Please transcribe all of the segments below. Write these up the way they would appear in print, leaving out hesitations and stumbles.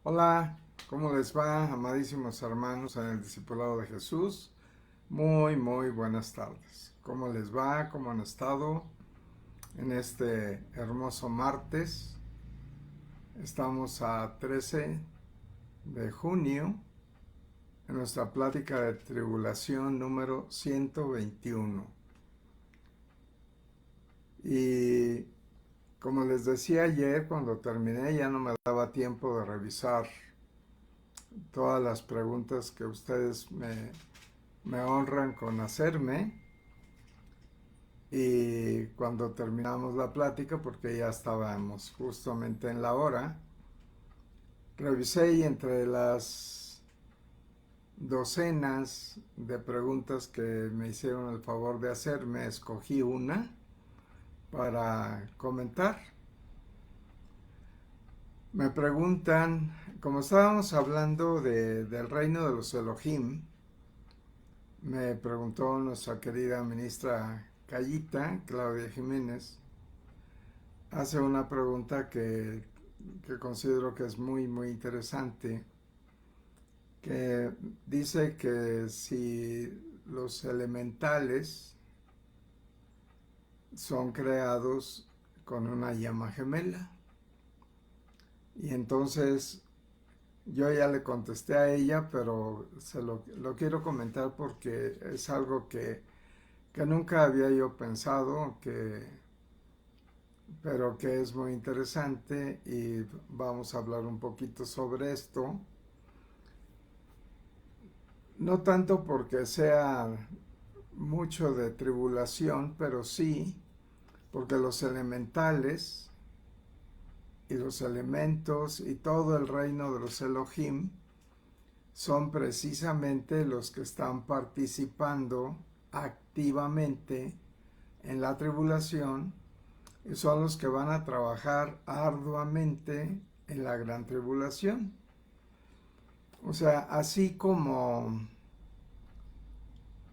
Hola, ¿cómo les va, amadísimos hermanos en el discipulado de Jesús? Muy buenas tardes. ¿Cómo les va? ¿Cómo han estado en este hermoso martes? Estamos a 13 de junio en nuestra plática de tribulación número 121. Y como les decía ayer, cuando terminé ya no me daba tiempo de revisar todas las preguntas que ustedes me honran con hacerme. Y cuando terminamos la plática, porque ya estábamos justamente en la hora, revisé y entre las docenas de preguntas que me hicieron el favor de hacerme, escogí una para comentar. Me preguntan, como estábamos hablando del reino de los Elohim, me preguntó nuestra querida ministra Cayita, Claudia Jiménez, hace una pregunta que considero que es muy interesante, que dice que si los elementales son creados con una llama gemela. Y entonces yo ya le contesté a ella, pero lo quiero comentar porque es algo que nunca había yo pensado, pero que es muy interesante y vamos a hablar un poquito sobre esto. No tanto porque sea mucho de tribulación, pero sí porque los elementales y los elementos y todo el reino de los Elohim son precisamente los que están participando activamente en la tribulación y son los que van a trabajar arduamente en la gran tribulación. O sea, así como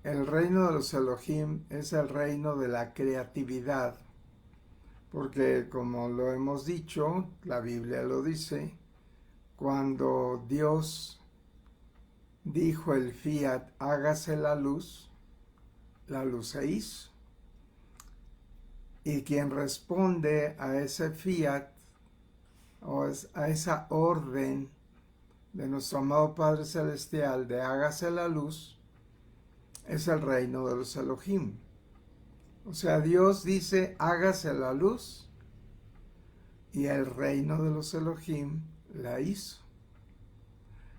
el reino de los Elohim es el reino de la creatividad, porque como lo hemos dicho, la Biblia lo dice, cuando Dios dijo el fiat, hágase la luz se hizo. Y quien responde a ese fiat o a esa orden de nuestro amado Padre Celestial de hágase la luz, es el reino de los Elohim. O sea, Dios dice hágase la luz y el reino de los Elohim la hizo.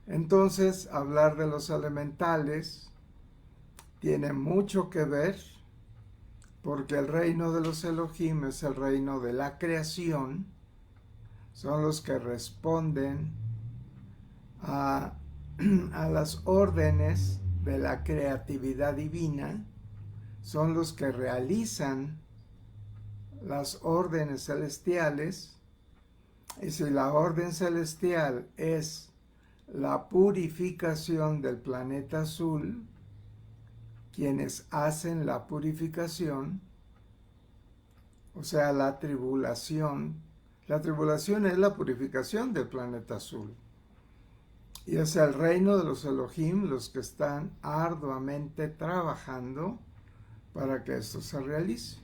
Entonces, hablar de los elementales tiene mucho que ver porque el reino de los Elohim es el reino de la creación, son los que responden a, a las órdenes de la creatividad divina, son los que realizan las órdenes celestiales, y si la orden celestial es la purificación del planeta azul, quienes hacen la purificación, o sea, la tribulación es la purificación del planeta azul. Y es el reino de los Elohim los que están arduamente trabajando para que esto se realice.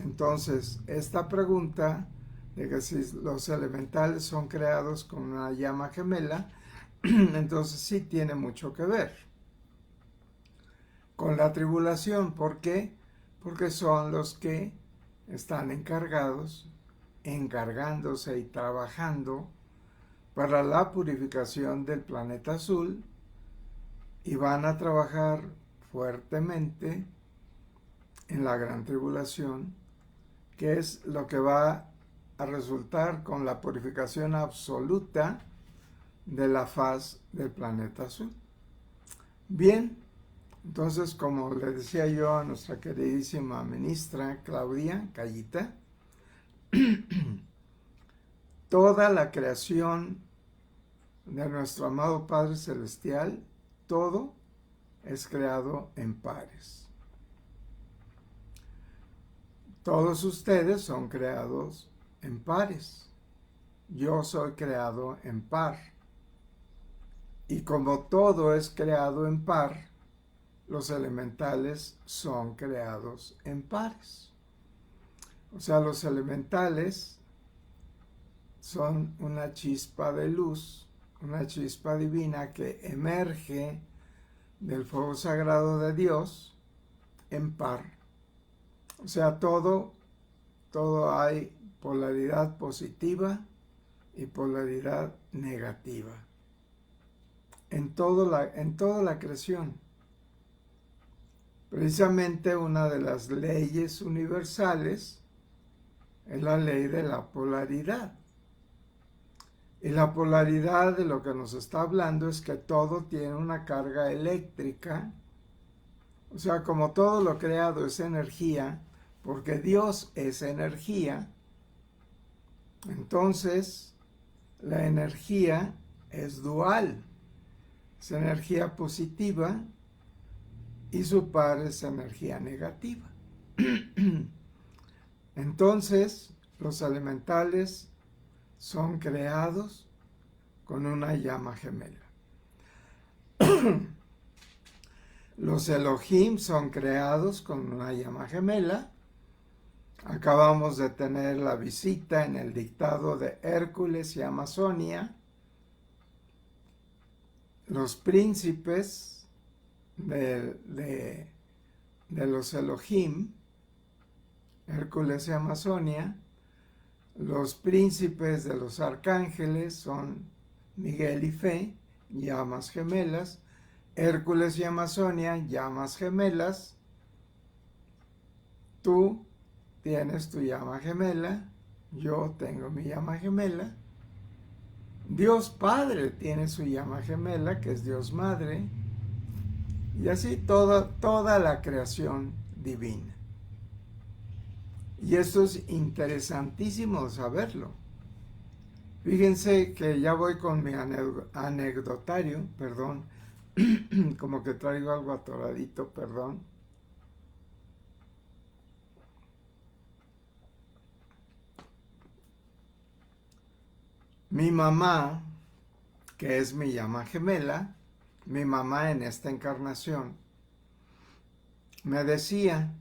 Entonces, esta pregunta de que si los elementales son creados con una llama gemela, entonces sí tiene mucho que ver con la tribulación. ¿Por qué? Porque son los que están encargándose y trabajando para la purificación del planeta azul y van a trabajar fuertemente en la gran tribulación, que es lo que va a resultar con la purificación absoluta de la faz del planeta azul. Bien, entonces como le decía yo a nuestra queridísima ministra Claudia Cayita, toda la creación de nuestro amado Padre Celestial, todo es creado en pares. Todos ustedes son creados en pares. yo soy creado en par. Y como todo es creado en par, los elementales son creados en pares. O sea, los elementales son una chispa de luz, una chispa divina que emerge del fuego sagrado de Dios en par. O sea, todo hay polaridad positiva y polaridad negativa. En toda la creación. Precisamente una de las leyes universales es la ley de la polaridad. Y la polaridad de lo que nos está hablando es que todo tiene una carga eléctrica. O sea, como todo lo creado es energía, porque Dios es energía, entonces la energía es dual. Es energía positiva y su par es energía negativa. Entonces, los elementales son creados con una llama gemela. Los Elohim son creados con una llama gemela. Acabamos de tener la visita en el dictado de Hércules y Amazonia. Los príncipes de los Elohim, Hércules y Amazonia, los príncipes de los arcángeles son Miguel y Fe, llamas gemelas, Hércules y Amazonia, llamas gemelas. Tú tienes tu llama gemela, yo tengo mi llama gemela. Dios Padre tiene su llama gemela, que es Dios Madre, y así toda la creación divina. Y esto es interesantísimo saberlo. Fíjense que ya voy con mi anecdotario, perdón, como que traigo algo atoradito, perdón. Mi mamá, que es mi llama gemela, mi mamá en esta encarnación, me decía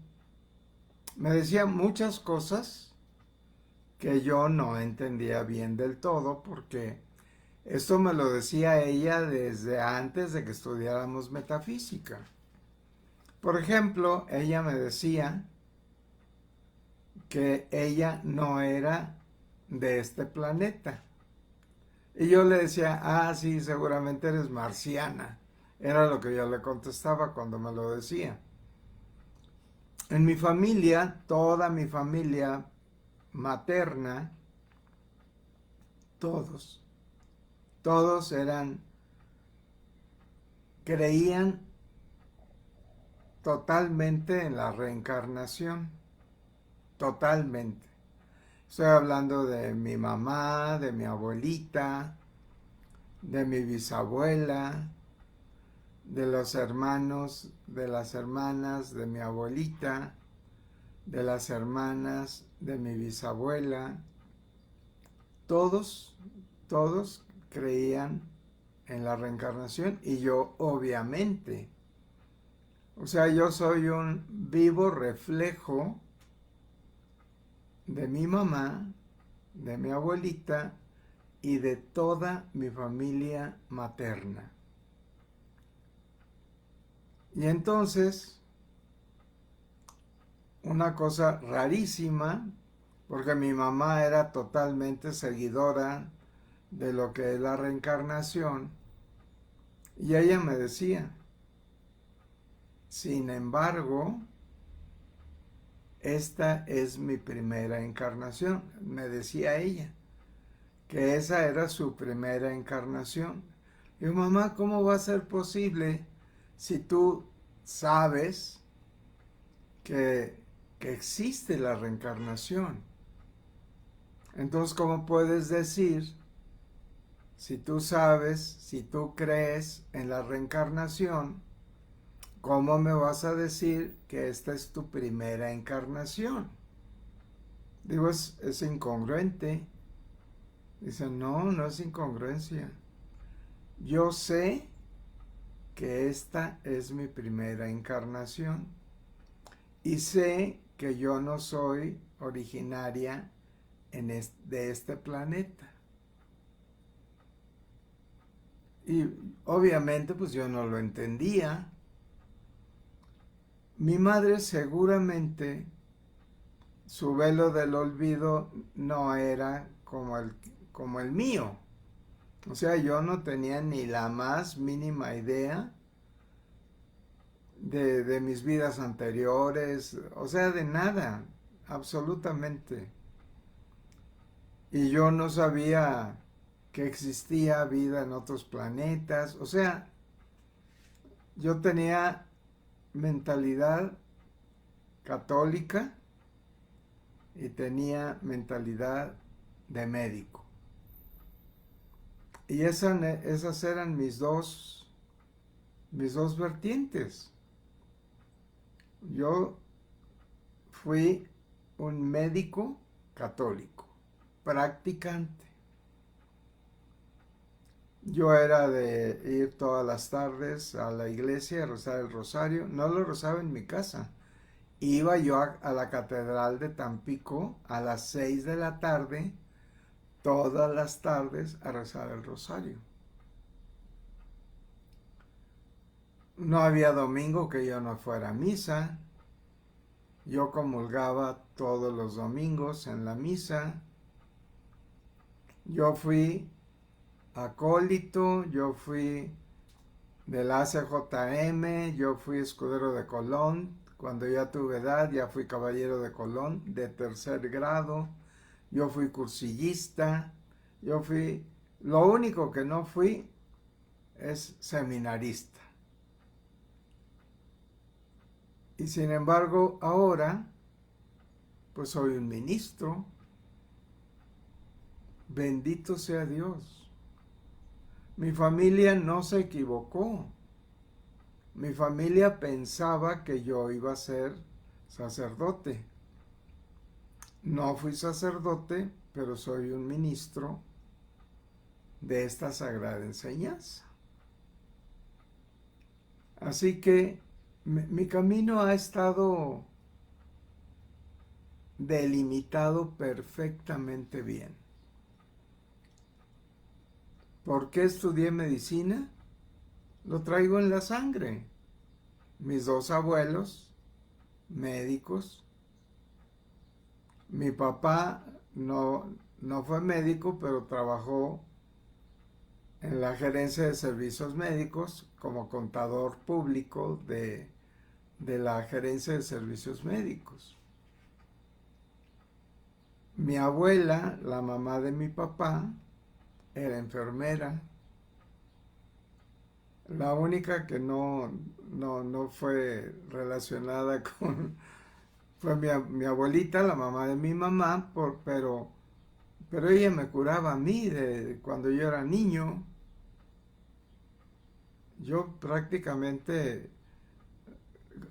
muchas cosas que yo no entendía bien del todo, porque esto me lo decía ella desde antes de que estudiáramos metafísica. Por ejemplo, ella me decía que ella no era de este planeta. Y yo le decía, sí, seguramente eres marciana. Era lo que yo le contestaba cuando me lo decía. En mi familia, toda mi familia materna, todos creían totalmente en la reencarnación. Totalmente. Estoy hablando de mi mamá, de mi abuelita, de mi bisabuela, de los hermanos, de las hermanas de mi abuelita, de las hermanas de mi bisabuela. Todos creían en la reencarnación y yo obviamente. O sea, yo soy un vivo reflejo de mi mamá, de mi abuelita y de toda mi familia materna. Y entonces, una cosa rarísima, porque mi mamá era totalmente seguidora de lo que es la reencarnación, y ella me decía, sin embargo, esta es mi primera encarnación, me decía ella, que esa era su primera encarnación. Y yo, mamá, ¿cómo va a ser posible si tú sabes que existe la reencarnación? Entonces, ¿cómo puedes decir, si tú sabes, si tú crees en la reencarnación, cómo me vas a decir que esta es tu primera encarnación? Digo, es incongruente. Dice, no, no es incongruencia. Yo sé que esta es mi primera encarnación y sé que yo no soy originaria de este planeta. Y obviamente pues yo no lo entendía. Mi madre seguramente su velo del olvido no era como el mío. O sea, yo no tenía ni la más mínima idea de mis vidas anteriores, o sea, de nada, absolutamente. Y yo no sabía que existía vida en otros planetas, o sea, yo tenía mentalidad católica y tenía mentalidad de médico. Y esas eran mis dos vertientes. Yo fui un médico católico, practicante. Yo era de ir todas las tardes a la iglesia a rezar el rosario. No lo rezaba en mi casa. Iba yo a la catedral de Tampico a las 6 de la tarde, todas las tardes, a rezar el rosario. No había domingo que yo no fuera a misa. Yo comulgaba todos los domingos en la misa. Yo fui acólito, yo fui del ACJM, yo fui escudero de Colón. Cuando ya tuve edad, ya fui caballero de Colón de tercer grado. Yo fui cursillista. Lo único que no fui es seminarista. Y sin embargo, ahora, pues soy un ministro. Bendito sea Dios. Mi familia no se equivocó. Mi familia pensaba que yo iba a ser sacerdote. No fui sacerdote, pero soy un ministro de esta sagrada enseñanza. Así que mi camino ha estado delimitado perfectamente bien. ¿Por qué estudié medicina? Lo traigo en la sangre. Mis dos abuelos, médicos. Mi papá no fue médico, pero trabajó en la gerencia de servicios médicos como contador público de la gerencia de servicios médicos. Mi abuela, la mamá de mi papá, era enfermera. La única que no fue relacionada fue mi abuelita, la mamá de mi mamá, pero ella me curaba a mí cuando yo era niño. Yo prácticamente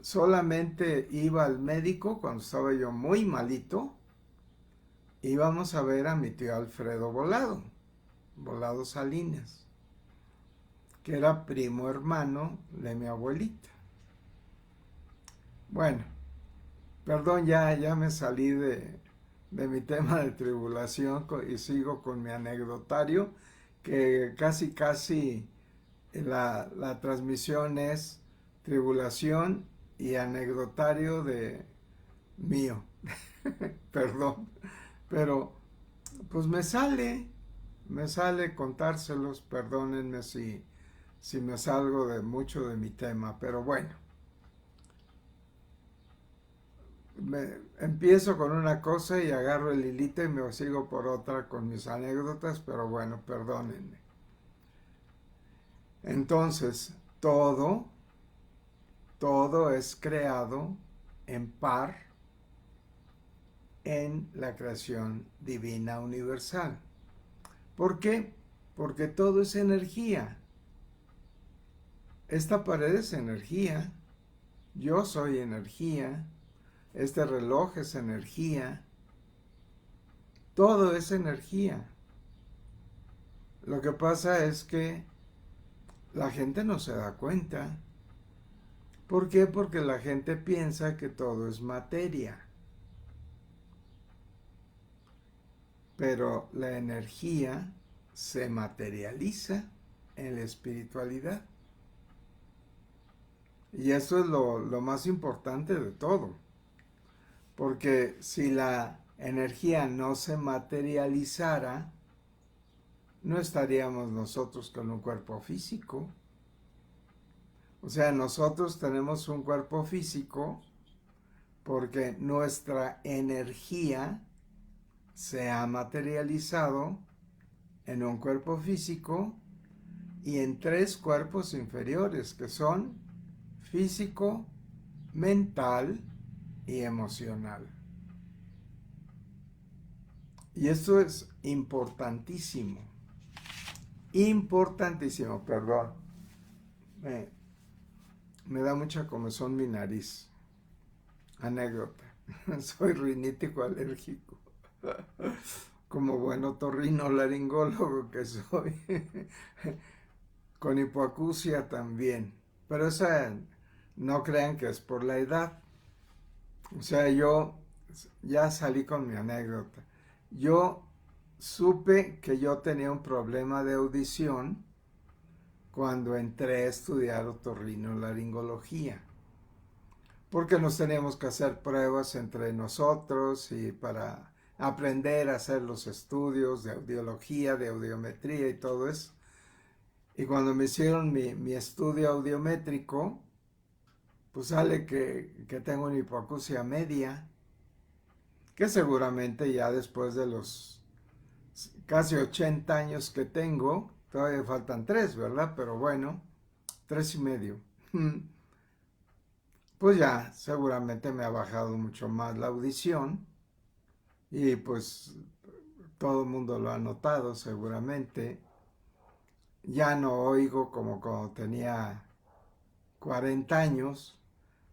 solamente iba al médico cuando estaba yo muy malito. Íbamos a ver a mi tío Alfredo Volado Salinas, que era primo hermano de mi abuelita. Bueno, perdón, ya me salí de mi tema de tribulación y sigo con mi anecdotario, que casi la transmisión es tribulación y anecdotario de mío. Perdón, pero pues me sale contárselos, perdónenme si me salgo de mucho de mi tema, pero bueno. Empiezo con una cosa y agarro el hilito y me sigo por otra con mis anécdotas, pero bueno, perdónenme. Entonces, todo es creado en par en la creación divina universal. ¿Por qué? Porque todo es energía. Esta pared es energía. Yo soy energía. Este reloj es energía. Todo es energía. Lo que pasa es que la gente no se da cuenta. ¿Por qué? Porque la gente piensa que todo es materia. Pero la energía se materializa en la espiritualidad. Y eso es lo más importante de todo. Porque si la energía no se materializara, no estaríamos nosotros con un cuerpo físico. O sea, nosotros tenemos un cuerpo físico porque nuestra energía se ha materializado en un cuerpo físico y en 3 cuerpos inferiores que son físico, mental y emocional. Y esto es importantísimo. Importantísimo, perdón. Me da mucha comezón mi nariz. Anécdota. Soy rinítico alérgico. Como buen otorrinolaringólogo que soy. Con hipoacusia también. Pero esa no crean que es por la edad. O sea, yo ya salí con mi anécdota. Yo supe que yo tenía un problema de audición cuando entré a estudiar otorrinolaringología. Porque nos teníamos que hacer pruebas entre nosotros y para aprender a hacer los estudios de audiología, de audiometría y todo eso. Y cuando me hicieron mi estudio audiométrico, pues sale que tengo una hipoacusia media, que seguramente ya después de los casi 80 años que tengo, todavía faltan 3, ¿verdad? Pero bueno, 3 y medio. Pues ya seguramente me ha bajado mucho más la audición y pues todo el mundo lo ha notado seguramente. Ya no oigo como cuando tenía 40 años,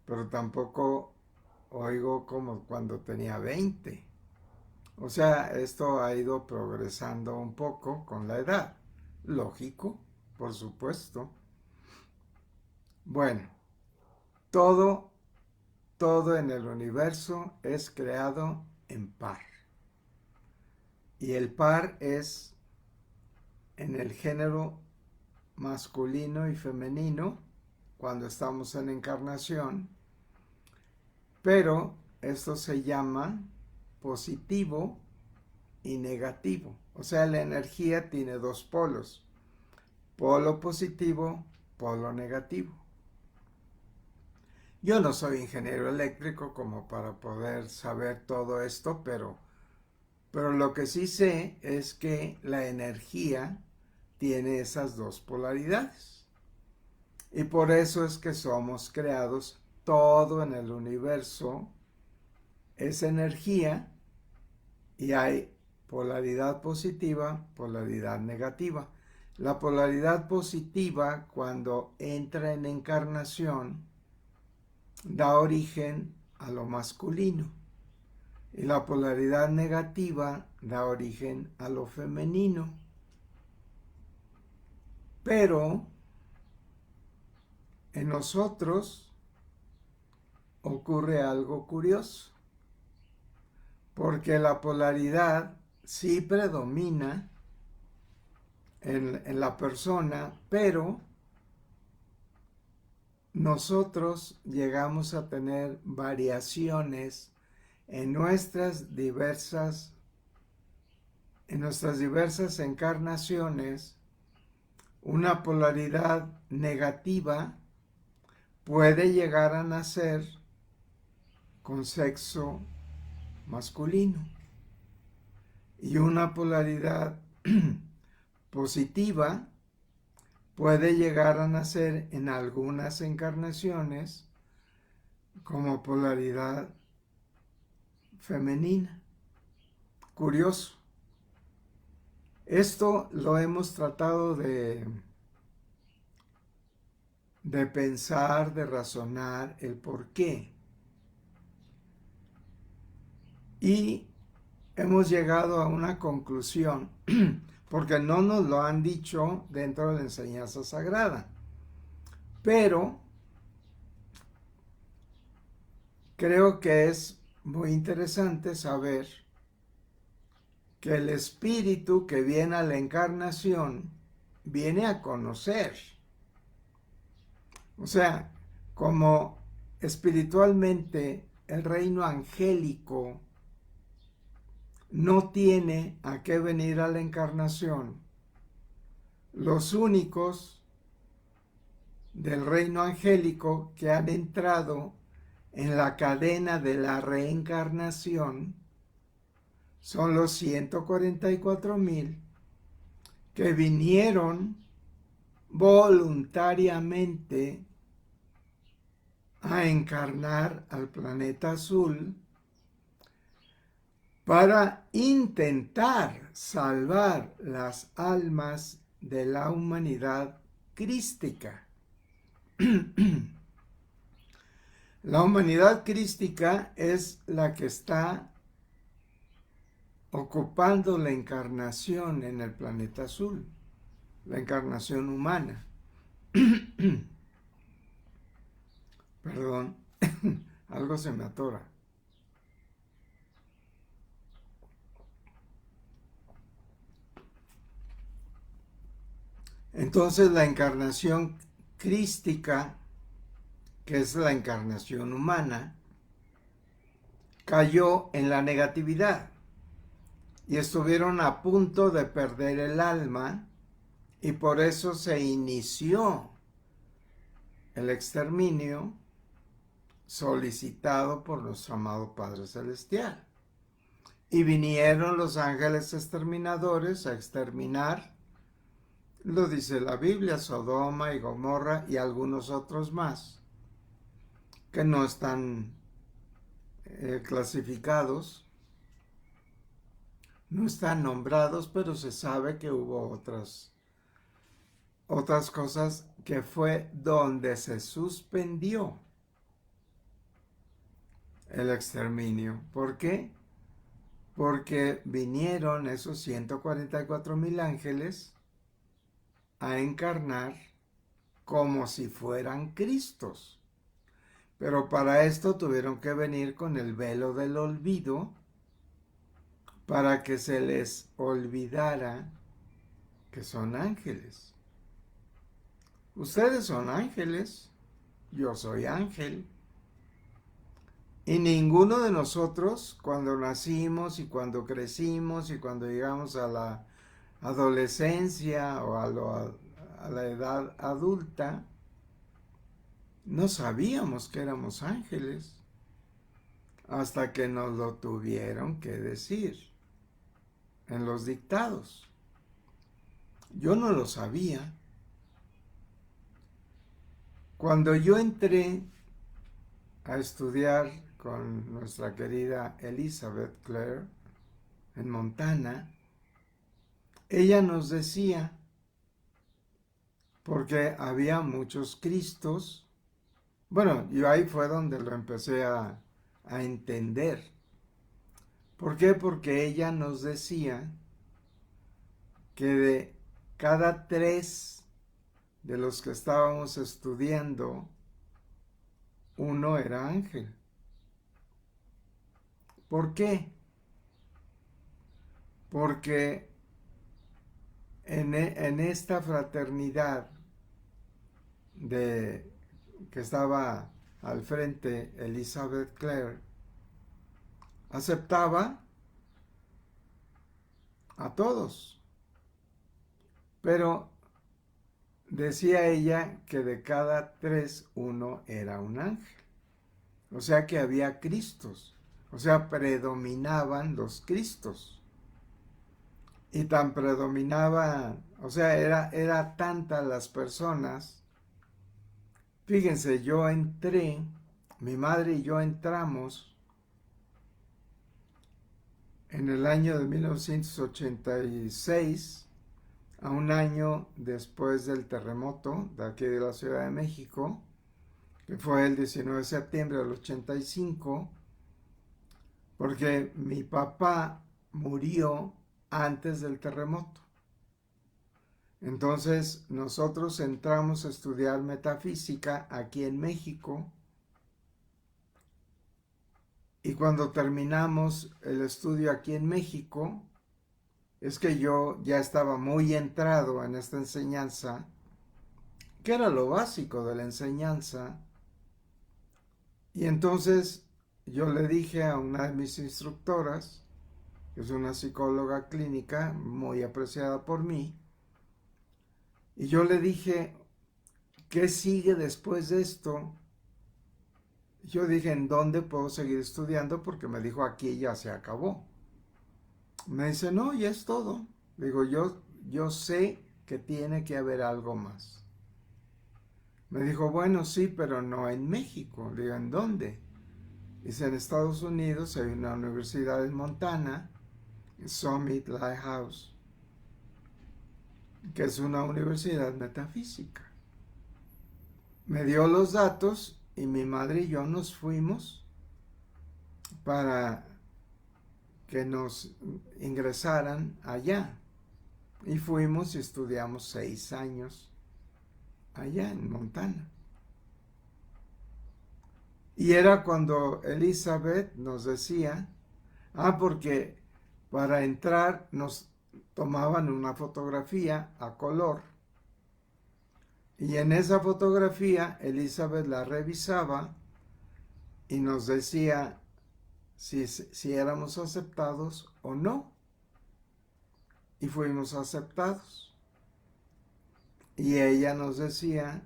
pero tampoco oigo como cuando tenía 20. O sea, esto ha ido progresando un poco con la edad. Lógico, por supuesto. Bueno, todo, todo en el universo es creado en par. Y el par es en el género masculino y femenino cuando estamos en encarnación, pero esto se llama positivo y negativo. O sea, la energía tiene 2 polos, polo positivo, polo negativo. Yo no soy ingeniero eléctrico como para poder saber todo esto, pero lo que sí sé es que la energía tiene esas 2 polaridades. Y por eso es que somos creados, todo en el universo es energía y hay polaridad positiva, polaridad negativa. La polaridad positiva, cuando entra en encarnación, da origen a lo masculino. Y la polaridad negativa da origen a lo femenino. Pero en nosotros ocurre algo curioso, porque la polaridad sí predomina en la persona, pero nosotros llegamos a tener variaciones en nuestras diversas encarnaciones. Una polaridad negativa puede llegar a nacer con sexo masculino y una polaridad positiva puede llegar a nacer en algunas encarnaciones como polaridad femenina. Curioso. Esto lo hemos tratado de pensar, de razonar el por qué. Y hemos llegado a una conclusión, porque no nos lo han dicho dentro de la enseñanza sagrada. Pero creo que es muy interesante saber que el espíritu que viene a la encarnación viene a conocer. O sea, como espiritualmente el reino angélico no tiene a qué venir a la encarnación, los únicos del reino angélico que han entrado en la cadena de la reencarnación son los 144,000 que vinieron voluntariamente a encarnar al planeta azul para intentar salvar las almas de la humanidad crística. La humanidad crística es la que está ocupando la encarnación en el planeta azul, la encarnación humana. Perdón, algo se me atora. Entonces la encarnación crística, que es la encarnación humana, cayó en la negatividad y estuvieron a punto de perder el alma y por eso se inició el exterminio solicitado por nuestro amado Padre Celestial. Y vinieron los ángeles exterminadores a exterminar, lo dice la Biblia, Sodoma y Gomorra y algunos otros más, que no están clasificados, no están nombrados, pero se sabe que hubo otras cosas que fue donde se suspendió el exterminio. ¿Por qué? Porque vinieron esos 144,000 ángeles a encarnar como si fueran Cristos. Pero para esto tuvieron que venir con el velo del olvido para que se les olvidara que son ángeles. Ustedes son ángeles, yo soy ángel. Y ninguno de nosotros, cuando nacimos y cuando crecimos y cuando llegamos a la adolescencia o a la edad adulta, no sabíamos que éramos ángeles hasta que nos lo tuvieron que decir en los dictados. Yo no lo sabía. Cuando yo entré a estudiar con nuestra querida Elizabeth Clare en Montana, ella nos decía, porque había muchos Cristos, bueno, yo ahí fue donde lo empecé a entender. ¿Por qué? Porque ella nos decía que de cada 3 de los que estábamos estudiando, uno era ángel. ¿Por qué? Porque en esta fraternidad que estaba al frente Elizabeth Clare, aceptaba a todos, pero decía ella que de cada 3 uno era un ángel. O sea que había Cristos, o sea, predominaban los Cristos. Y tan predominaban, o sea, era tantas las personas. Fíjense, yo entré, mi madre y yo entramos en el año de 1986, a un año después del terremoto de aquí de la Ciudad de México, que fue el 19 de septiembre del 85, porque mi papá murió antes del terremoto. Entonces nosotros entramos a estudiar metafísica aquí en México y cuando terminamos el estudio aquí en México, es que yo ya estaba muy entrado en esta enseñanza, que era lo básico de la enseñanza, y entonces yo le dije a una de mis instructoras, que es una psicóloga clínica muy apreciada por mí, y yo le dije, ¿qué sigue después de esto? Yo dije, ¿en dónde puedo seguir estudiando? Porque me dijo, aquí ya se acabó. Me dice, no, ya es todo. Digo, yo sé que tiene que haber algo más. Me dijo, bueno, sí, pero no en México. Le digo, ¿en dónde? Dice, en Estados Unidos hay una universidad en Montana, Summit Lighthouse, que es una universidad metafísica. Me dio los datos y mi madre y yo nos fuimos para que nos ingresaran allá. Y fuimos y estudiamos 6 años allá en Montana. Y era cuando Elizabeth nos decía, porque para entrar nos tomaban una fotografía a color y en esa fotografía Elizabeth la revisaba y nos decía si éramos aceptados o no. Y fuimos aceptados. Y ella nos decía,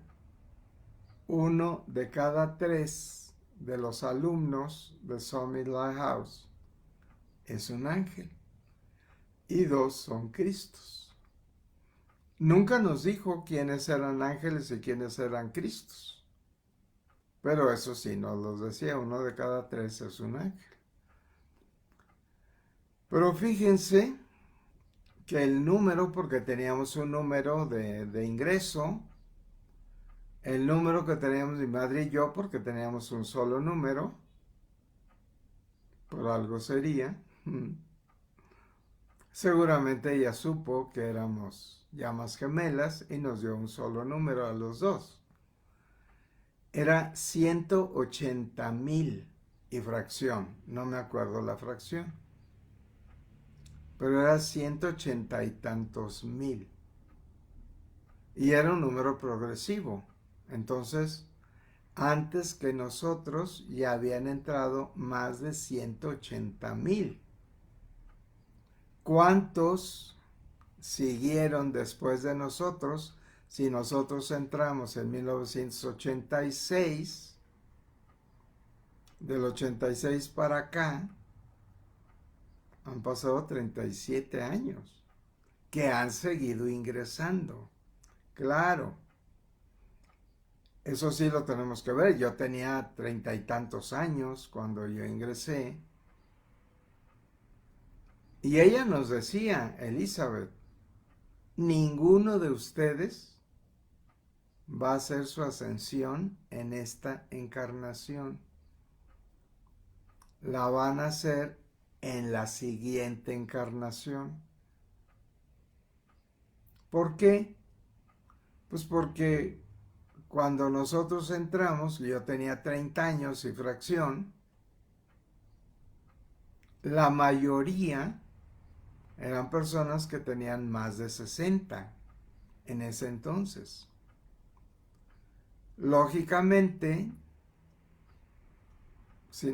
1 de cada 3 de los alumnos de Summit Lighthouse es un ángel y 2 son Cristos. Nunca nos dijo quiénes eran ángeles y quiénes eran Cristos. Pero eso sí nos los decía, 1 de cada 3 es un ángel. Pero fíjense que el número, porque teníamos un número de ingreso, el número que teníamos mi madre y yo, porque teníamos un solo número, por algo sería, seguramente ella supo que éramos llamas gemelas y nos dio un solo número a los dos. Era 180,000 y fracción, no me acuerdo la fracción, pero era 180 y tantos mil. Y era un número progresivo. Entonces, antes que nosotros ya habían entrado más de 180,000. ¿Cuántos siguieron después de nosotros? Si nosotros entramos en 1986, del 86 para acá, han pasado 37 años que han seguido ingresando. Claro, eso sí lo tenemos que ver. Yo tenía 30 y tantos años cuando yo ingresé. Y ella nos decía, Elizabeth, ninguno de ustedes va a hacer su ascensión en esta encarnación. La van a hacer en la siguiente encarnación. ¿Por qué? Pues porque cuando nosotros entramos, yo tenía 30 años y fracción, la mayoría eran personas que tenían más de 60 en ese entonces. Lógicamente, si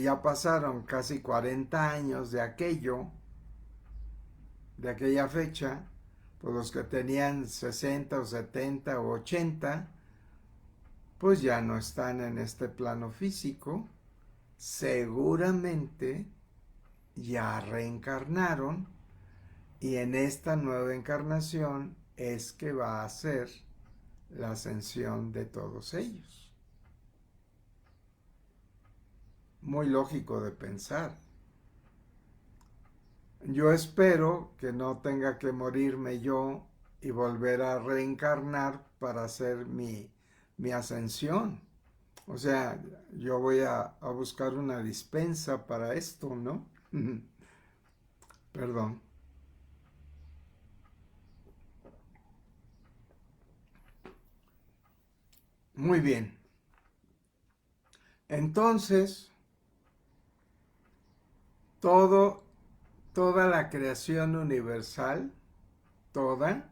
ya pasaron casi 40 años de aquella fecha, pues los que tenían 60 o 70 o 80, pues ya no están en este plano físico, seguramente ya reencarnaron y en esta nueva encarnación es que va a ser la ascensión de todos ellos. Muy lógico de pensar. Yo espero que no tenga que morirme yo y volver a reencarnar para hacer mi ascensión. O sea, yo voy a buscar una dispensa para esto, ¿no? Perdón. Muy bien. Entonces, toda la creación universal, toda,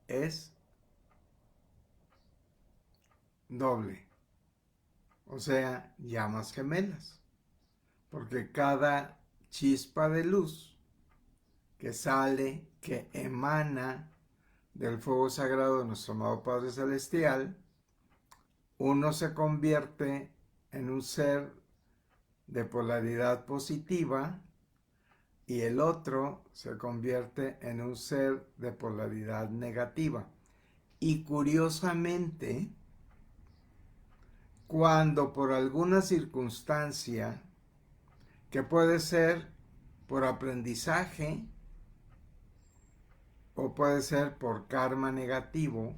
es doble. O sea, llamas gemelas. Porque cada chispa de luz que sale, que emana del fuego sagrado de nuestro amado Padre Celestial, uno se convierte en un ser de polaridad positiva y el otro se convierte en un ser de polaridad negativa. Y curiosamente, cuando por alguna circunstancia, que puede ser por aprendizaje o puede ser por karma negativo,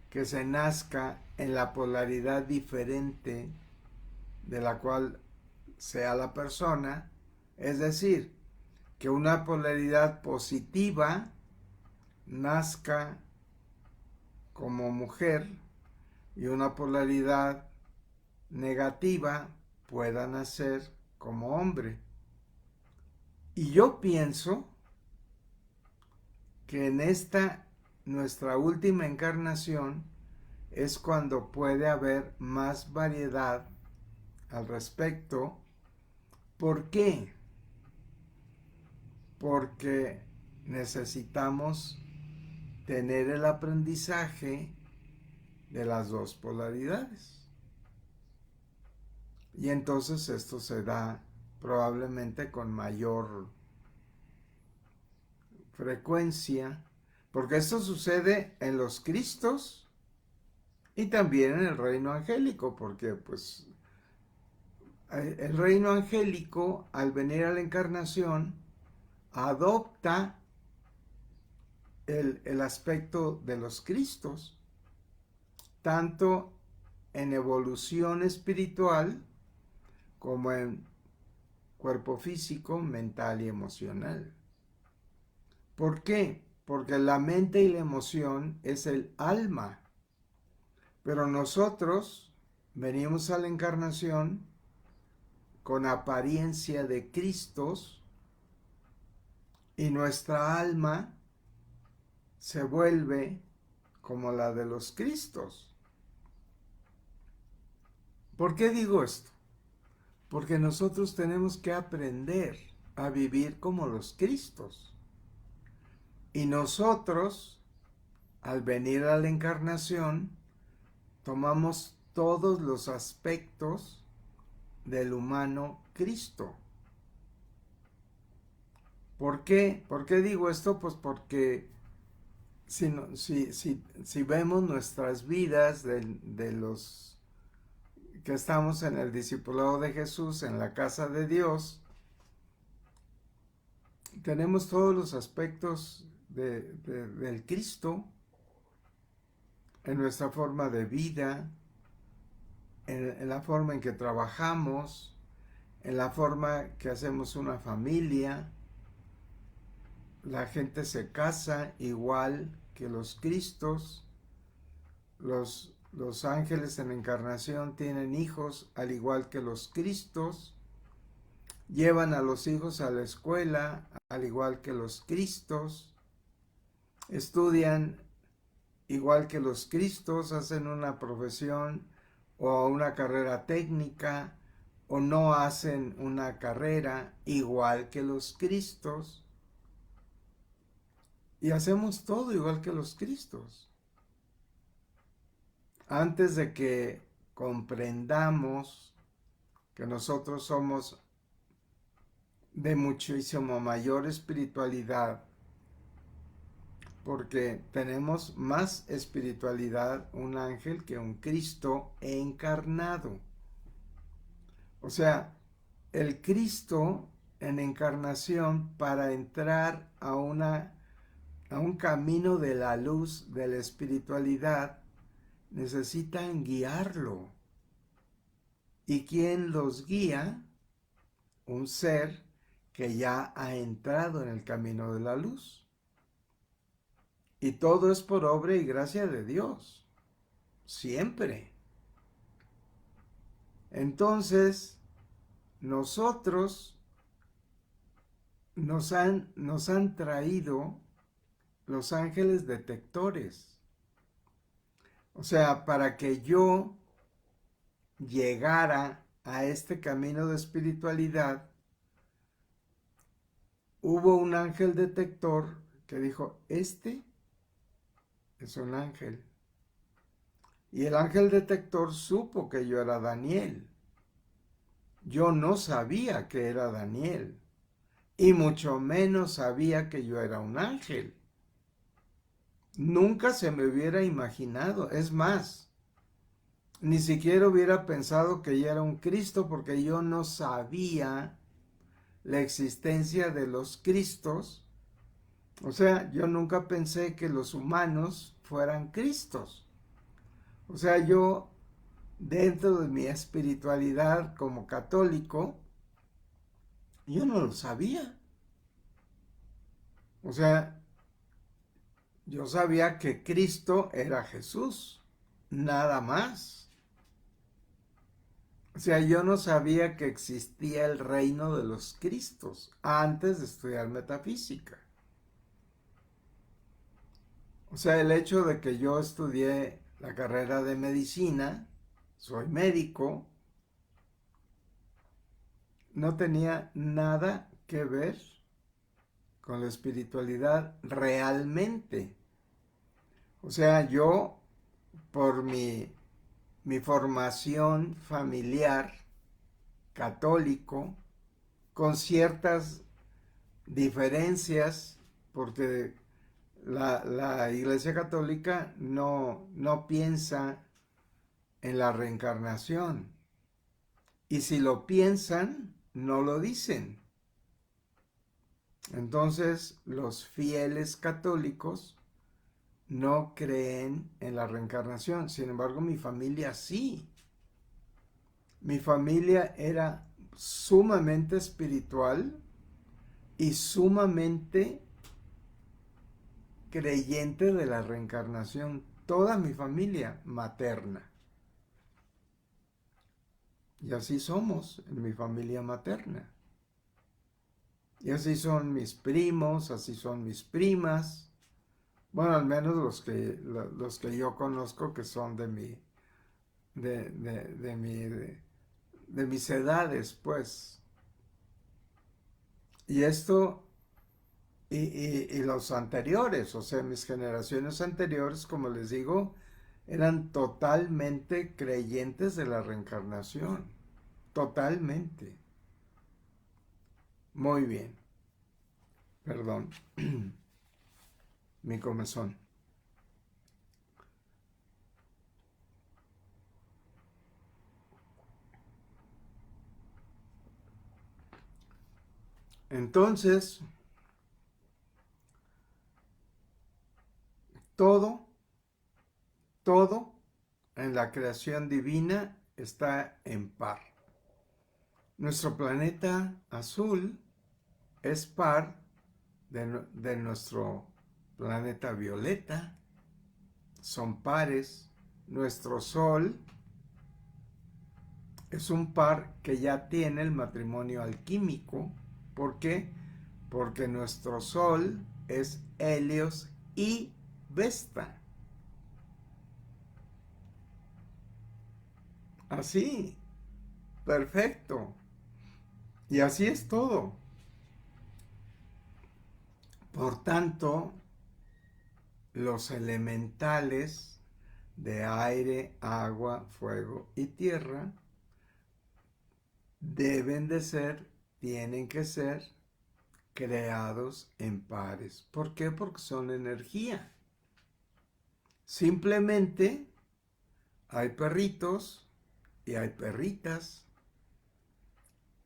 que se nazca en la polaridad diferente de la cual sea la persona, es decir, que una polaridad positiva nazca como mujer y una polaridad negativa pueda nacer como hombre. Y yo pienso que en esta nuestra última encarnación es cuando puede haber más variedad al respecto. ¿Por qué? Porque necesitamos tener el aprendizaje de las dos polaridades. Y entonces esto se da probablemente con mayor frecuencia, porque esto sucede en los Cristos y también en el reino angélico, porque pues el reino angélico al venir a la encarnación adopta el aspecto de los Cristos, tanto en evolución espiritual como en cuerpo físico, mental y emocional. ¿Por qué? Porque la mente y la emoción es el alma, pero nosotros venimos a la encarnación con apariencia de Cristos y nuestra alma se vuelve como la de los Cristos. ¿Por qué digo esto? Porque nosotros tenemos que aprender a vivir como los Cristos. Y nosotros, al venir a la encarnación, tomamos todos los aspectos del humano Cristo. ¿Por qué? ¿Por qué digo esto? Pues porque si vemos nuestras vidas de los que estamos en el discipulado de Jesús, en la casa de Dios, tenemos todos los aspectos del Cristo en nuestra forma de vida, en la forma en que trabajamos, en la forma que hacemos una familia. La gente se casa igual que los Cristos, los ángeles en encarnación tienen hijos al igual que los Cristos, llevan a los hijos a la escuela al igual que los Cristos, estudian igual que los Cristos, hacen una profesión o una carrera técnica o no hacen una carrera igual que los Cristos. Y hacemos todo igual que los Cristos. Antes de que comprendamos que nosotros somos de muchísimo mayor espiritualidad, porque tenemos más espiritualidad un ángel que un Cristo encarnado. O sea, el Cristo en encarnación para entrar a un camino de la luz, de la espiritualidad, necesitan guiarlo. ¿Y quién los guía? Un ser que ya ha entrado en el camino de la luz. Y todo es por obra y gracia de Dios. siempre. Entonces, nosotros nos han traído los ángeles detectores. O sea, para que yo llegara a este camino de espiritualidad, hubo un ángel detector que dijo, este es un ángel. Y el ángel detector supo que yo era Daniel. Yo no sabía que era Daniel. Y mucho menos sabía que yo era un ángel. Nunca se me hubiera imaginado. Es más, ni siquiera hubiera pensado que yo era un Cristo porque yo no sabía la existencia de los Cristos. O sea, yo nunca pensé que los humanos fueran Cristos. O sea, yo dentro de mi espiritualidad como católico, yo no lo sabía. O sea, yo sabía que Cristo era Jesús, nada más. O sea, yo no sabía que existía el reino de los Cristos antes de estudiar metafísica. O sea, el hecho de que yo estudié la carrera de medicina, soy médico, no tenía nada que ver con la espiritualidad realmente. O sea, yo, por mi formación familiar católico, con ciertas diferencias, porque la Iglesia Católica no piensa en la reencarnación. Y si lo piensan, no lo dicen. Entonces, los fieles católicos no creen en la reencarnación. Sin embargo, mi familia sí. Mi familia era sumamente espiritual y sumamente creyente de la reencarnación. Toda mi familia materna. Y así somos en mi familia materna. Y así son mis primos, así son mis primas. Bueno, al menos los que yo conozco que son de mis edades, pues. Y esto, y los anteriores, o sea, mis generaciones anteriores, como les digo, eran totalmente creyentes de la reencarnación. Totalmente. Muy bien. Perdón. Mi comezón. Entonces, todo, todo en la creación divina está en par. Nuestro planeta azul es par de nuestro planeta violeta, son pares. Nuestro Sol es un par que ya tiene el matrimonio alquímico. ¿Por qué? Porque nuestro Sol es Helios y Vesta. Así, perfecto. Y así es todo. Por tanto, los elementales de aire, agua, fuego y tierra deben de ser, tienen que ser creados en pares. ¿Por qué? Porque son energía. Simplemente hay perritos y hay perritas.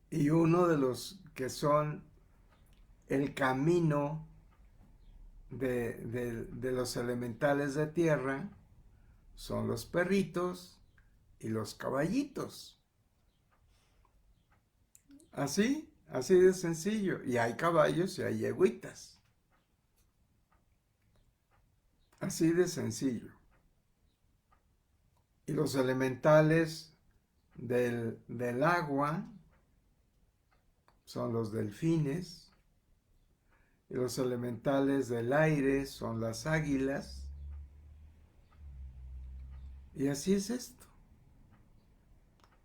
Y uno de los que son el camino de los elementales de tierra son los perritos y los caballitos. Así, así de sencillo. Y hay caballos y hay yeguitas. Así de sencillo. los elementales del agua son los delfines, y los elementales del aire son las águilas, y así es esto,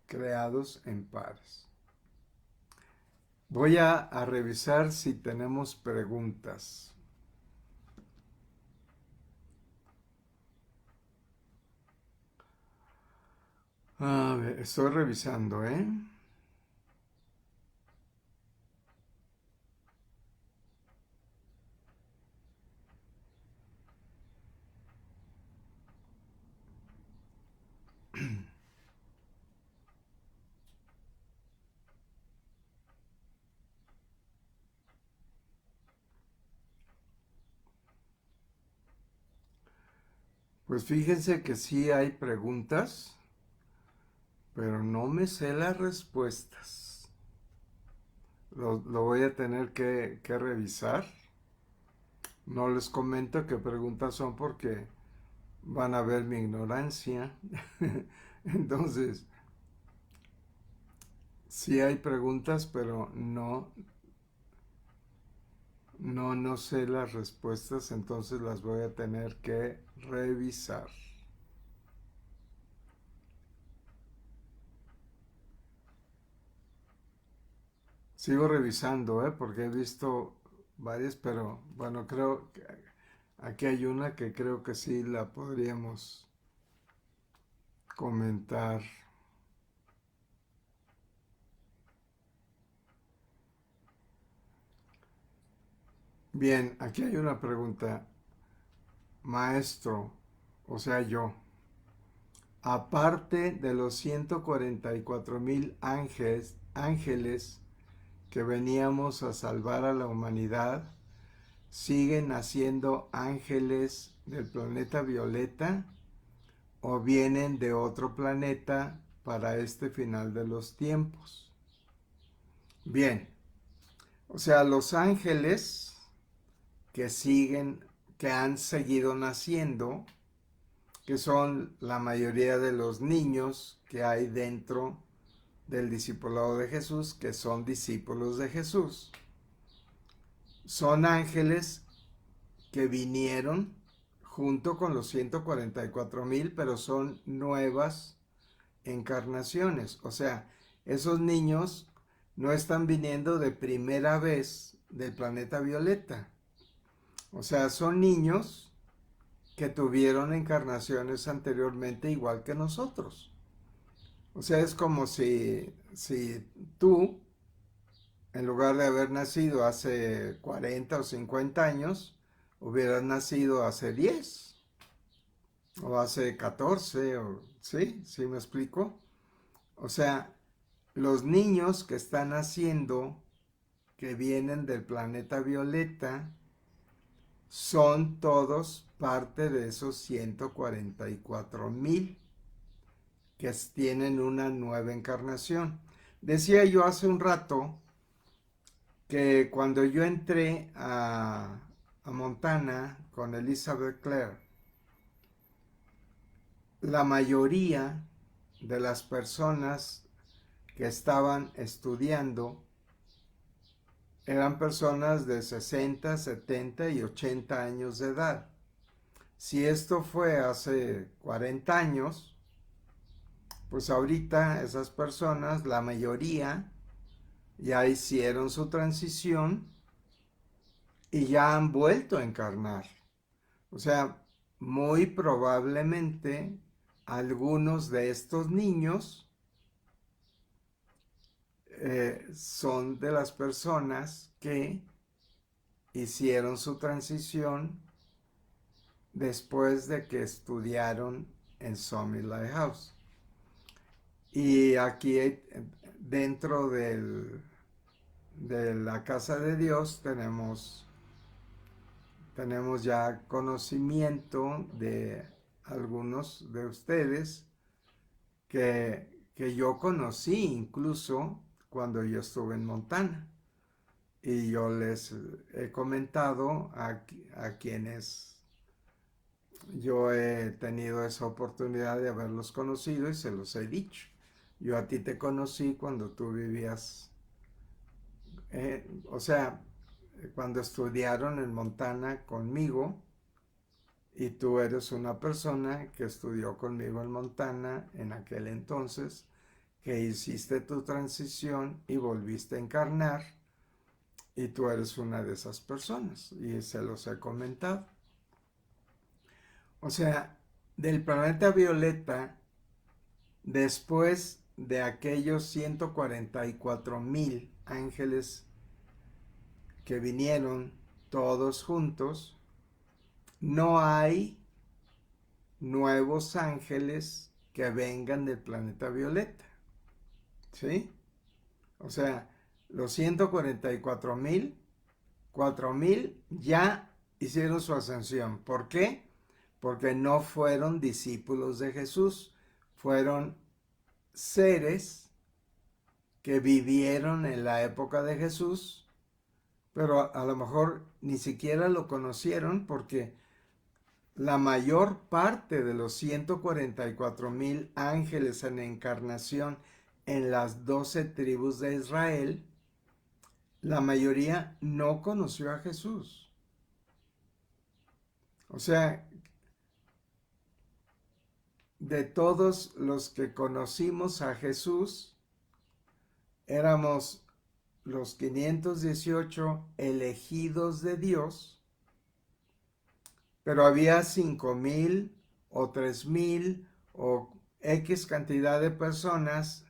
creados en pares. Voy a revisar si tenemos preguntas. A ver, estoy revisando, ¿eh? Pues fíjense que sí hay preguntas, pero no me sé las respuestas. Lo voy a tener que revisar. No les comento qué preguntas son porque van a ver mi ignorancia. Entonces, sí hay preguntas, pero no sé las respuestas, entonces las voy a tener que revisar. Sigo revisando, porque he visto varias, pero bueno, creo que aquí hay una que creo que sí la podríamos comentar. Bien, aquí hay una pregunta. Maestro, o sea yo, aparte de los 144,000 ángeles que veníamos a salvar a la humanidad, ¿siguen naciendo ángeles del planeta Violeta o vienen de otro planeta para este final de los tiempos? Bien, o sea, los ángeles que siguen, que han seguido naciendo, que son la mayoría de los niños que hay dentro del discipulado de Jesús, que son discípulos de Jesús. Son ángeles que vinieron junto con los 144,000, pero son nuevas encarnaciones. O sea, esos niños no están viniendo de primera vez del planeta Violeta. O sea, son niños que tuvieron encarnaciones anteriormente igual que nosotros. O sea, es como si tú, en lugar de haber nacido hace 40 o 50 años, hubieras nacido hace 10 o hace 14, ¿sí me explico? O sea, los niños que están naciendo, que vienen del planeta Violeta, son todos parte de esos 144,000 que tienen una nueva encarnación. Decía yo hace un rato que cuando yo entré a Montana con Elizabeth Clare, la mayoría de las personas que estaban estudiando eran personas de 60, 70 y 80 años de edad. Si esto fue hace 40 años, pues ahorita esas personas, la mayoría, ya hicieron su transición y ya han vuelto a encarnar. O sea, muy probablemente algunos de estos niños son de las personas que hicieron su transición después de que estudiaron en Summit Lighthouse. Y aquí dentro de la casa de Dios tenemos ya conocimiento de algunos de ustedes que yo conocí incluso cuando yo estuve en Montana. Y yo les he comentado a quienes Yo he tenido esa oportunidad de haberlos conocido y se los he dicho. Yo a ti te conocí cuando tú vivías, o sea, cuando estudiaron en Montana conmigo y tú eres una persona que estudió conmigo en Montana en aquel entonces, que hiciste tu transición y volviste a encarnar y tú eres una de esas personas y se los he comentado. O sea, del planeta Violeta, después de aquellos 144,000 ángeles que vinieron todos juntos, no hay nuevos ángeles que vengan del planeta Violeta. ¿Sí? O sea, los 144,000, 4,000 ya hicieron su ascensión. ¿Por qué? Porque no fueron discípulos de Jesús, fueron seres que vivieron en la época de Jesús, pero a lo mejor ni siquiera lo conocieron porque la mayor parte de los 144,000 ángeles en encarnación en las 12 tribus de Israel, la mayoría no conoció a Jesús. O sea, de todos los que conocimos a Jesús, éramos los 518 elegidos de Dios, pero había 5,000 o 3,000 o X cantidad de personas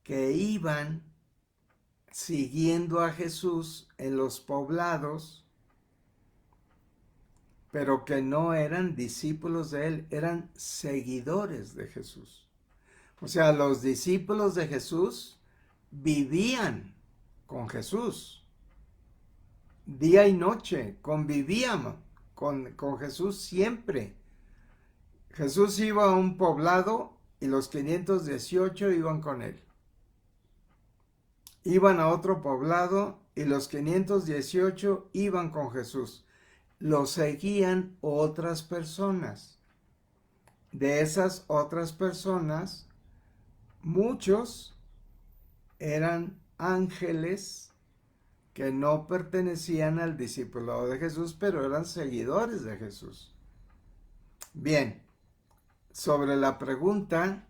que iban siguiendo a Jesús en los poblados, pero que no eran discípulos de él, eran seguidores de Jesús. O sea, los discípulos de Jesús vivían con Jesús. Día y noche convivían con Jesús siempre. Jesús iba a un poblado y los 518 iban con él. Iban a otro poblado y los 518 iban con Jesús. Lo seguían otras personas. De esas otras personas, muchos eran ángeles que no pertenecían al discipulado de Jesús, pero eran seguidores de Jesús. Bien, sobre la pregunta,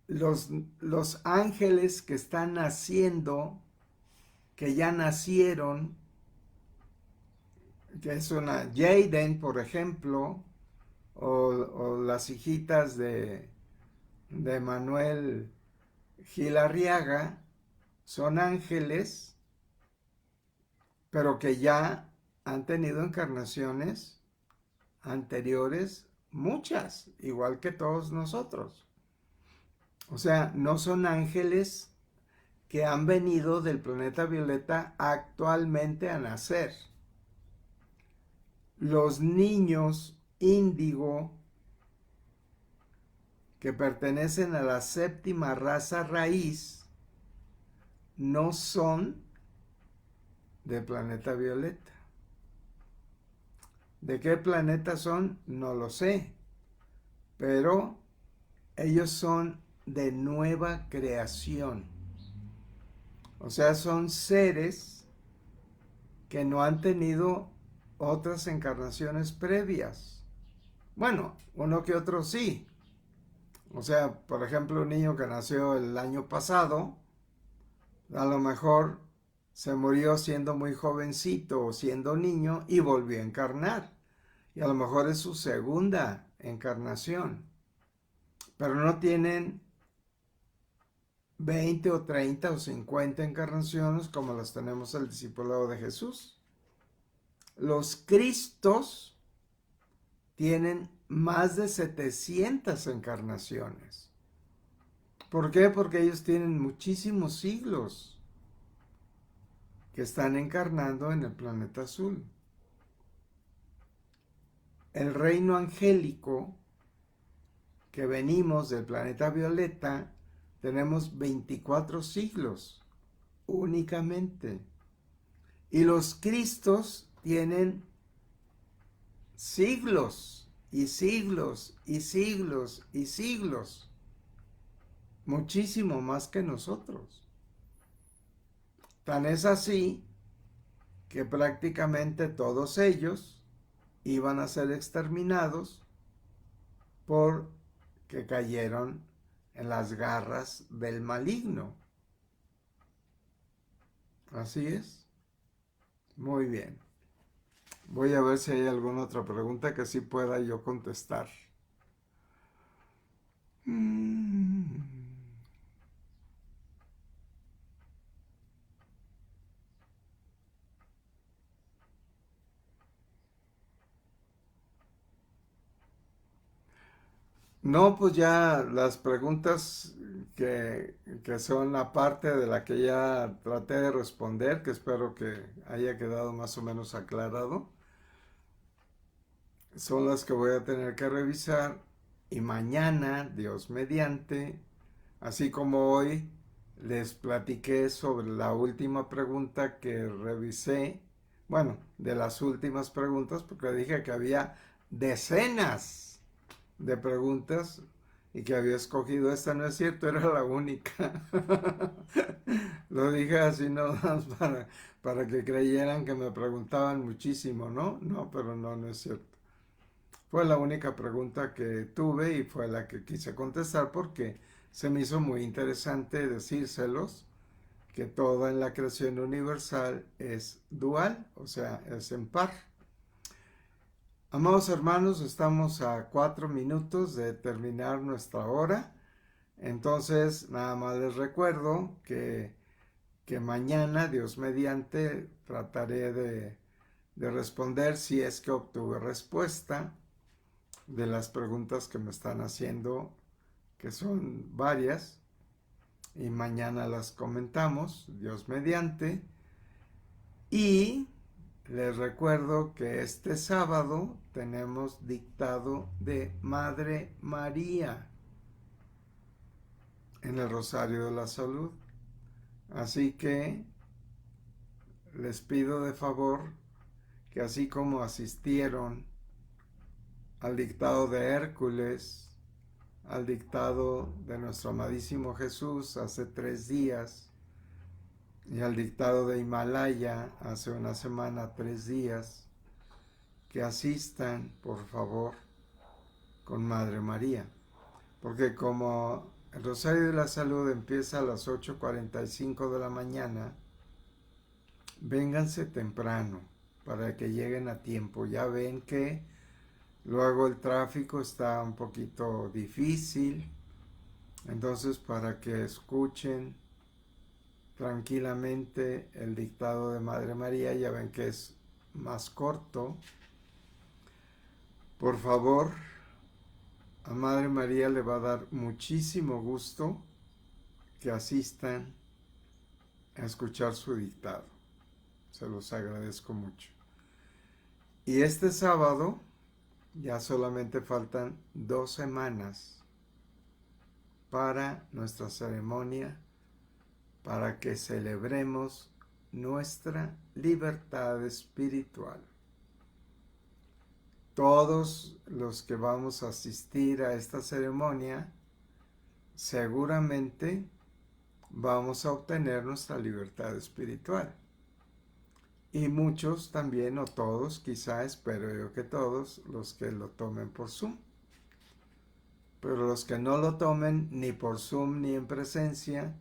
los ángeles que están naciendo, que ya nacieron, que es una Jaden, por ejemplo, o las hijitas de Manuel Gil Arriaga, son ángeles, pero que ya han tenido encarnaciones anteriores, muchas, igual que todos nosotros. O sea, no son ángeles que han venido del planeta Violeta actualmente a nacer. Los niños índigo que pertenecen a la séptima raza raíz no son del planeta Violeta. ¿De qué planeta son? No lo sé, pero ellos son de nueva creación. O sea, son seres que no han tenido otras encarnaciones previas. Bueno, uno que otro sí. O sea, por ejemplo, un niño que nació el año pasado, a lo mejor se murió siendo muy jovencito o siendo niño y volvió a encarnar. Y a lo mejor es su segunda encarnación. Pero no tienen 20 o 30 o 50 encarnaciones como las tenemos el discipulado de Jesús. Los Cristos tienen más de 700 encarnaciones. ¿Por qué? Porque ellos tienen muchísimos siglos que están encarnando en el planeta azul. El reino angélico, que venimos del planeta Violeta, tenemos 24 siglos únicamente. Y los Cristos tienen siglos y siglos y siglos y siglos. Muchísimo más que nosotros. Tan es así que prácticamente todos ellos iban a ser exterminados porque cayeron en las garras del maligno. Así es. Muy bien. Voy a ver si hay alguna otra pregunta que sí pueda yo contestar. No, pues ya las preguntas que son aparte de la que ya traté de responder, que espero que haya quedado más o menos aclarado, son las que voy a tener que revisar y mañana, Dios mediante, así como hoy les platiqué sobre la última pregunta que revisé, bueno, de las últimas preguntas, porque dije que había decenas de preguntas y que había escogido esta, no es cierto, era la única. Lo dije así no más para que creyeran que me preguntaban muchísimo, ¿no? No, pero no, no es cierto. Fue la única pregunta que tuve y fue la que quise contestar porque se me hizo muy interesante decírselos que todo en la creación universal es dual, o sea, es en par. Amados hermanos, estamos a 4 minutos de terminar nuestra hora. Entonces, nada más les recuerdo que mañana, Dios mediante, trataré de responder si es que obtuve respuesta de las preguntas que me están haciendo, que son varias, y mañana las comentamos, Dios mediante. Y les recuerdo que este sábado tenemos dictado de Madre María en el Rosario de la Salud. Así que les pido de favor que así como asistieron al dictado de Hércules, al dictado de nuestro amadísimo Jesús hace 3 días y al dictado de Himalaya hace una semana, 3 días, que asistan, por favor, con Madre María. Porque como el Rosario de la Salud empieza a las 8:45 de la mañana, vénganse temprano para que lleguen a tiempo. Ya ven que luego el tráfico está un poquito difícil, entonces para que escuchen tranquilamente el dictado de Madre María, ya ven que es más corto. Por favor, a Madre María le va a dar muchísimo gusto que asistan a escuchar su dictado. Se los agradezco mucho. Y este sábado ya solamente faltan 2 semanas para nuestra ceremonia, para que celebremos nuestra libertad espiritual. Todos los que vamos a asistir a esta ceremonia seguramente vamos a obtener nuestra libertad espiritual. Y muchos también, o todos, quizá espero yo que todos, los que lo tomen por Zoom. Pero los que no lo tomen ni por Zoom ni en presencia,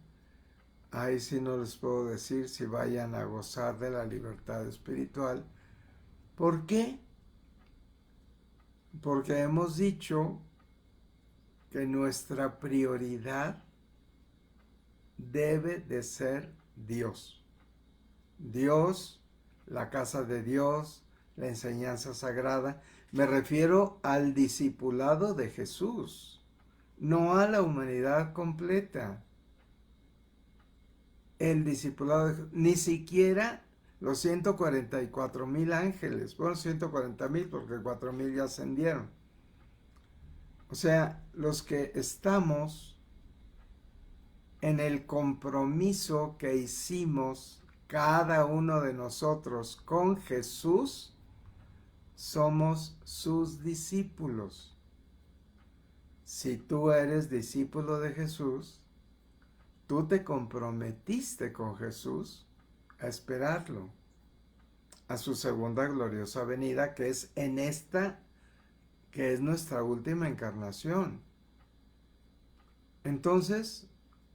ahí sí no les puedo decir si vayan a gozar de la libertad espiritual. ¿Por qué? Porque hemos dicho que nuestra prioridad debe de ser Dios. Dios, la casa de Dios, la enseñanza sagrada. Me refiero al discipulado de Jesús, no a la humanidad completa. El discipulado de Jesús, ni siquiera los 144,000 ángeles, bueno, 140,000 porque 4,000 ya ascendieron. O sea, los que estamos en el compromiso que hicimos cada uno de nosotros con Jesús, somos sus discípulos. Si tú eres discípulo de Jesús, tú te comprometiste con Jesús a esperarlo, a su segunda gloriosa venida, que es en esta, que es nuestra última encarnación. Entonces,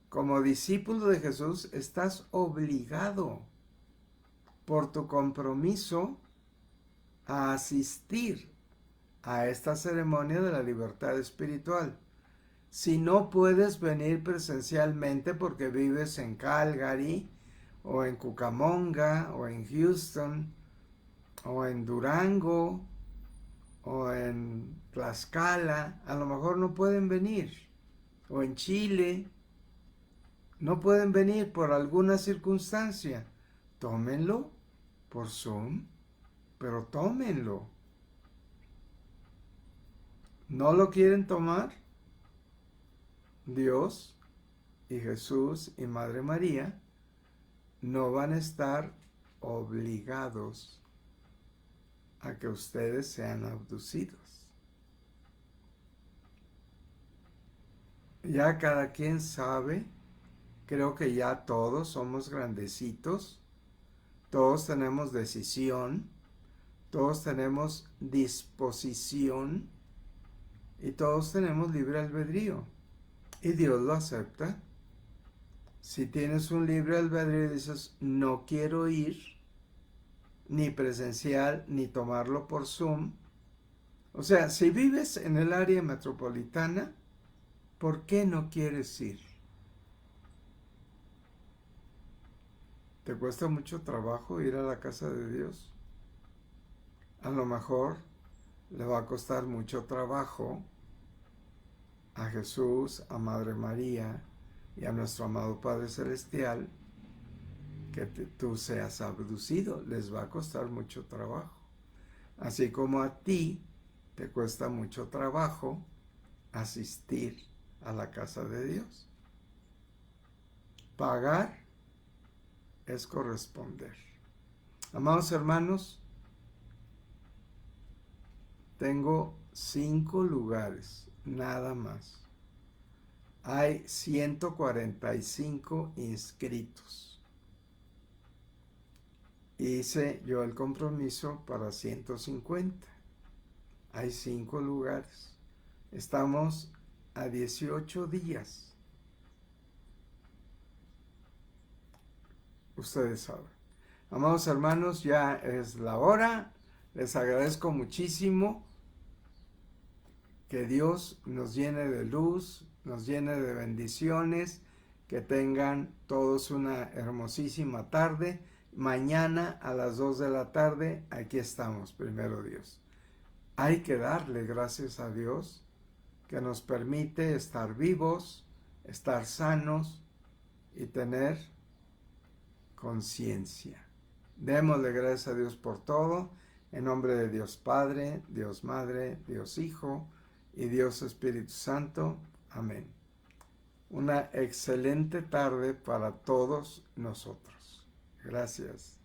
como discípulo de Jesús, estás obligado por tu compromiso a asistir a esta ceremonia de la libertad espiritual. Si no puedes venir presencialmente porque vives en Calgary, o en Cucamonga, o en Houston, o en Durango, o en Tlaxcala, a lo mejor no pueden venir, o en Chile, no pueden venir por alguna circunstancia. Tómenlo por Zoom, pero tómenlo. ¿No lo quieren tomar? Dios y Jesús y Madre María no van a estar obligados a que ustedes sean abducidos. Ya cada quien sabe, creo que ya todos somos grandecitos, todos tenemos decisión, todos tenemos disposición y todos tenemos libre albedrío. Y Dios lo acepta. Si tienes un libre albedrío y dices, no quiero ir, ni presencial, ni tomarlo por Zoom. O sea, si vives en el área metropolitana, ¿por qué no quieres ir? ¿Te cuesta mucho trabajo ir a la casa de Dios? A lo mejor le va a costar mucho trabajo a Jesús, a Madre María y a nuestro amado Padre Celestial que tú seas abducido. Les va a costar mucho trabajo. Así como a ti te cuesta mucho trabajo asistir a la casa de Dios. Pagar es corresponder. Amados hermanos, tengo 5 lugares, nada más. Hay 145 inscritos. Hice yo el compromiso para 150. Hay 5 lugares. Estamos a 18 días. Ustedes saben. Amados hermanos, ya es la hora. Les agradezco muchísimo. Que Dios nos llene de luz, nos llene de bendiciones. Que tengan todos una hermosísima tarde. Mañana a las 2 de la tarde, aquí estamos, primero Dios. Hay que darle gracias a Dios que nos permite estar vivos, estar sanos y tener conciencia. Démosle gracias a Dios por todo, en nombre de Dios Padre, Dios Madre, Dios Hijo y Dios Espíritu Santo. Amén. Una excelente tarde para todos nosotros. Gracias.